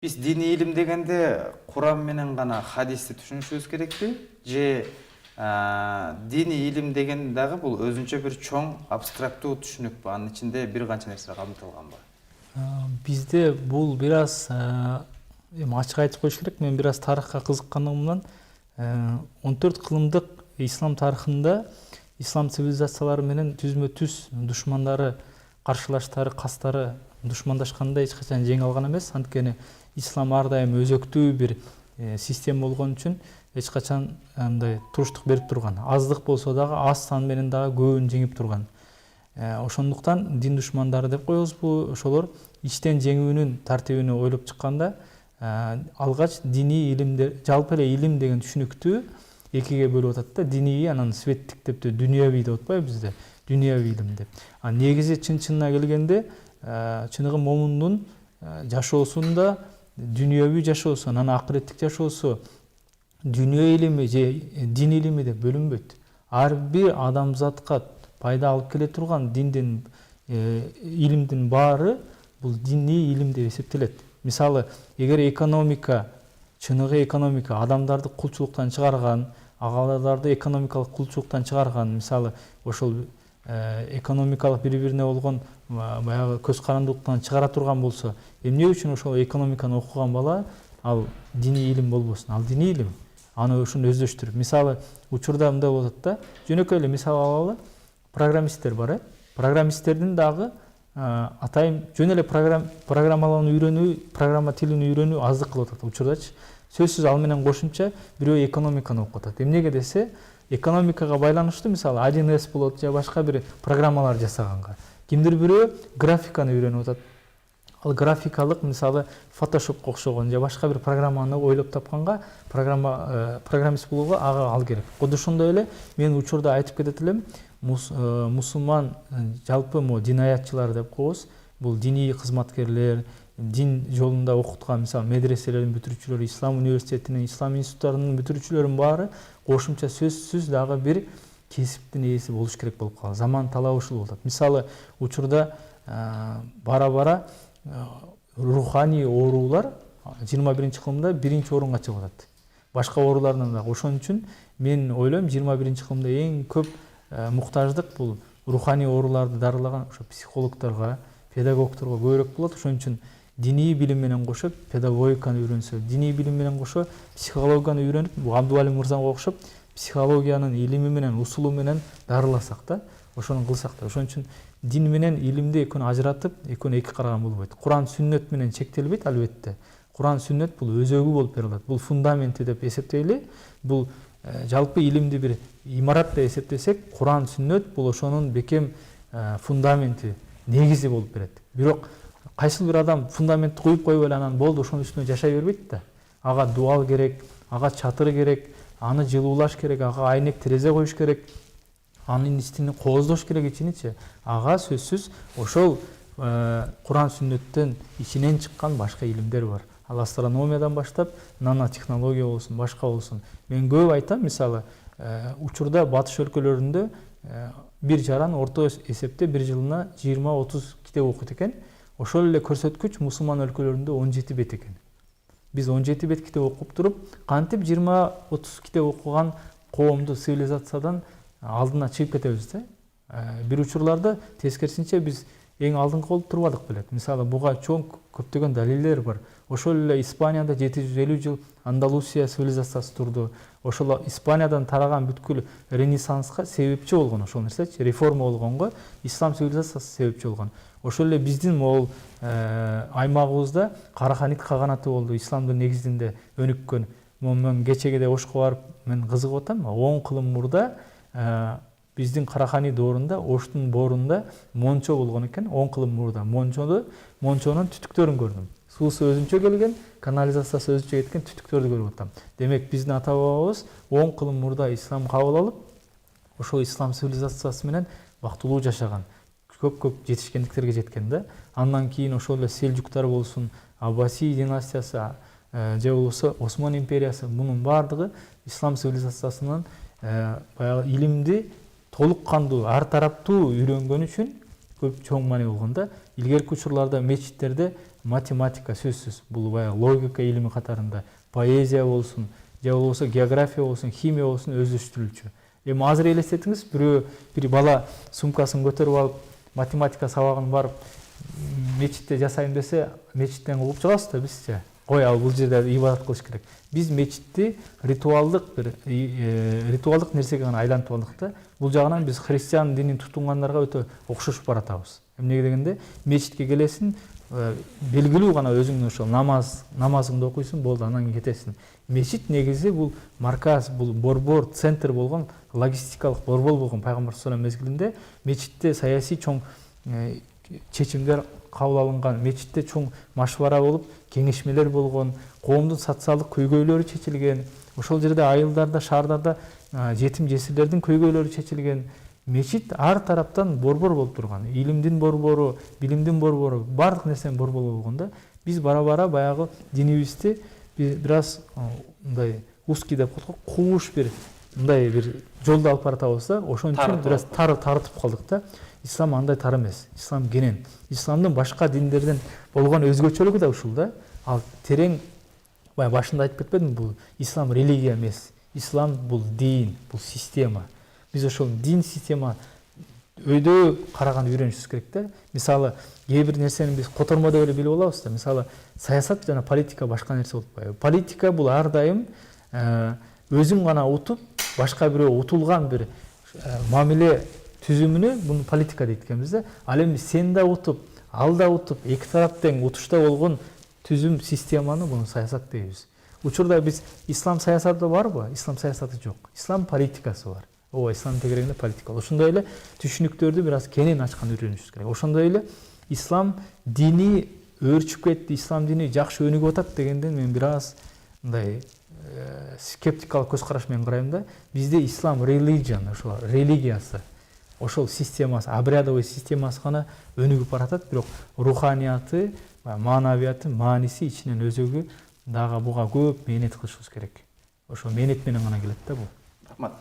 Биз диний илим дегенде Куран менен гана хадисти түшүнүшүбүз керекпи? Же диний илим деген дагы бул өзүнчө бир чоң абстрактуу түшүнүкпү? Анын ичинде бир канча нерсе камтылганбы? Бизде бул бир аз ачык айтып коюш керек. Мен бир аз тарыхка кызыккандыгымдан 14 кылымдык ислам тарыхында ислам цивилизациялары менен түзмө-түз душмандары, каршылаштары, кастары душмандашканда эч качан жеңе алган эмес. Анткени ислам ар дайым өзөктүү бир система болгон үчүн эч качан андай туруштук берип турган. Аздык болсо дагы аз сан менен дагы көбүн жеңип турган. Ошондуктан дин душмандары деп коебузбу, ошолор ичтен жеңүүнүн тартибини ойлоп чыкканда алгач диний илимдер, жалпы эле илим деген түшүнүктү экиге бөлүп атат да. Диний анан светтик деп дүнүйөбүй деп атпайбы бизде? Дүнүйөбүй илим деп. Негизи чын-чынына келгенде чыныгы момундун жашоосунда дүнүйөбүй жашоосу, анан акыреттик жашоосу дүнүйө илими же дин илими деп бөлүнбөйт. Ар бир адамзатка пайда алып келе турган диндин илимдин баары бул диний илим деп эсептелет. Мисалы, эгер экономика, чыныгы экономика адамдарды кулчулуктан чыгарган, агаларды экономикалык кулчулуктан чыгарган, мисалы, ошол экономикалык бири-бирине болгон баягы көз карандуулуктан чыгара турган болсо, эмне үчүн ошол экономиканы окуган бала ал диний илим болбосун? Ал диний илим. Аны ушуну өздөштүрүп. Мисалы, учурда мындай болот да, жөнөкөй эле мисал алалы, программисттер бар, программисттердин дагы атайын жөн эле программалоону үйрөнүү, программа тилин үйрөнүү аздык кылып атат учурдачы. Сөзсүз ал менен кошумча бирөө экономиканы окуп атат. Эмнеге десе, экономикага байланыштуу мисалы 1С болот же башка бир программалар жасаганга. Кимдир бирөө графиканы үйрөнүп атат. Ал графикалык мисалы Photoshopко окшогон же башка бир программаны ойлоп тапканга программист болууга ага ал керек. Куду ошондой эле мен учурда айтып кетет элем, мусулман жалпы динаятчылар деп коебуз. Бул диний кызматкерлер, дин жолунда окуткан мисалы медреселердин бүтүрүүчүлөрү, ислам университетинин, ислам институттарынын бүтүрүүчүлөрүнүн баары кошумча сөзсүз дагы бир кесиптин ээси болуш керек болуп калат. Заман талабы ушул болот. Мисалы, учурда бара-бара руханий оорулар 21-кылымда биринчи орунга чыгып атат. Башка оорулардан дагы. Ошон үчүн мен ойлойм 21-кылымда эң көп муктаждык бул руханий ооруларды дарылаган ошо психологторго, педагогторго көбүрөөк болот. Ошон үчүн диний билим менен кошо педагогиканы үйрөнсө, диний билим менен кошо психологияны үйрөнүп, бул Абдували мырзага окшоп психологиянын илими менен, усулу менен дарыласак да, ошону кылсак да. Ошон үчүн дин менен илимди экөөнү ажыратып, экөөнү эки караган болбойт. Куран сүннөт менен чектелбейт албетте. Куран сүннөт бул өзөгү болуп берилет. Бул фундаменти деп эсептейли. Бул жалпы илимди бир имарат деп эсептесек, Куран сүннөт бул ошонун бекем фундаменти, негизи болуп берет. Бирок кайсыл бир адам фундаментти куюп коюп эле анан болду ошонун үстүнө жашай бербейт да. Ага дуал керек, ага чатыр керек, аны жылуулаш керек, ага айнек терезе коюш керек, анын истини кооздош керек ичиничи. Ага сөзсүз ошол Куран сүннөттөн ичинен чыккан башка илимдер бар. Ал астрономиядан баштап, нанотехнология болсун, башка болсун. Мен көп айтам, мисалы, учурда батыш өлкөлөрүндө бир жаран орто эсепте бир жылына 20-30 китеп окуйт экен. Ошол эле көрсөткүч мусулман өлкөлөрүндө 17 бет экен. Биз 17 бет китеп окуп туруп, кантип 20-30 китеп окуган коомду цивилизациядан алдына чыгып кетебиз да. Бир учурларда тескерисинче биз эң алдыңкы болуп турбадык белек. Мисалы, буга чоң көптөгөн далилдер бар. Ошол эле Испанияда 750 жыл Андалусия цивилизациясы турду. Ошол Испаниядан тараган бүткүл Ренессанска себепчи болгон ошол нерсечи, реформа болгонго ислам цивилизациясы себепчи болгон. Ошол эле биздин могул аймагыбызда Караханит каганаты болду, исламдын негизинде өнүккөн. Мен кечеге ошко барып мен кызыгып атам. 10 кылым мурда биздин Карахани доорунда Оштун боорунда мончо болгон экен. 10 кылым мурда мончонун түтүктөрүн көрдүм. Суусу өзүнчө келген, канализациясы өзүнчө кеткен түтүктөрдү көрүп атам. Демек биздин ата бабабыз 10 кылым мурда ислам кабыл алып, ошол ислам цивилизациясы менен бактылуу жашаган. Көп жетишкендиктерге жеткен да. Андан кийин ошол эле Селжуктар болсун, Аббасий династиясы же болбосо Осман империясы, мунун баардыгы ислам цивилизациясынын баягы илимди толук кандуу, ар тараптуу үйрөнгөн үчүн көп чоң маани болгондо илгерки учурларда мечиттерде математика сөзсүз бул баягы логика илими катарында поэзия болсун же болбосо география болсун химия болсун өздөштүрүлчү. Эми азыр элестетиңиз, бир бала сумкасын көтөрүп алып математика сабагын барып мечитте жасайм десе, мечиттен кууп чыгабыз да бизчи. Кой, ал бул жерде ибадат кылыш керек. Биз мечитти ритуалдык нерсеге гана айлантып алдык да. Бул жагынан биз христиан динин тутунгандарга өтө окшош баратабыз. Эмнеге дегенде, мечитке келесиң, белгилүү гана өзүңдүн ошол намазыңды окуйсуң, болду, анан кийин кетесиң. Мечит негизи бул марказ, бул борбор, центр болгон, логистикалык борбор болгон пайгамбар саллаллаху алейхи мезгилинде мечитте саясий чоң чечимдер кабыл алынган, мечитте чоң машвара болуп, кеңешмелер болгон, коомдун социалдык көйгөйлөрү чечилген, ошол жерде айылдарда, шаардарда жетим жесирлердин көйгөйлөрү чечилген. Мечит ар тараптан борбор болуп турган, илимдин борбору, билимдин борбору, бардык нерсенин борбору болгондо биз бара-бара баягы динибизди бир аз мындай узкий деп коет го, кууш мындай бир жолду алып баратабыз да, ошон үчүн бир аз тарытып калдык да. Ислам андай тар эмес. Ислам кенен. Исламдын башка диндерден болгон өзгөчөлүгү да ушул да. Ал терең, баягы башында айтып кетпедимби, бул ислам религия эмес. Ислам бул дин, бул система. Биз ошол дин система өйдө караганды үйрөнүшүбүз керек да. Мисалы, кээ бир нерсени биз котормо деп эле билип алабыз да. Мисалы, саясат жана политика башка нерсе болуп атпайбы. Политика бул ар дайым өзүң гана утуп, башка бирөө утулган бир мамиле түзүмүнө буну политика дейт экенбиз да. Ал эми сен да утуп, ал да утуп, эки тарап тең утушта болгон түзүм системаны буну саясат дейбиз. Учурда биз ислам саясаты барбы? Ислам саясаты жок. Ислам политикасы бар. Ооба, ислам тегерегинде политика. Ошондой эле түшүнүктөрдү бир аз кенен ачкан үйрөнүшүбүз керек. Ошондой эле ислам дини өөрчүп кетти, ислам дини жакшы өнүгүп атат дегенден мен бир аз мындай скептикалык көз караш менен карайм да. Бизде ислам religion, ошол религиясы, ошол системасы, обрядовый системасы гана өнүгүп баратат, бирок руханияты, маанавияты, мааниси ичинен өзөгү дагы буга көп мээнет кылышыбыз керек. Ошол мээнет менен гана келет да бул. Рахмат.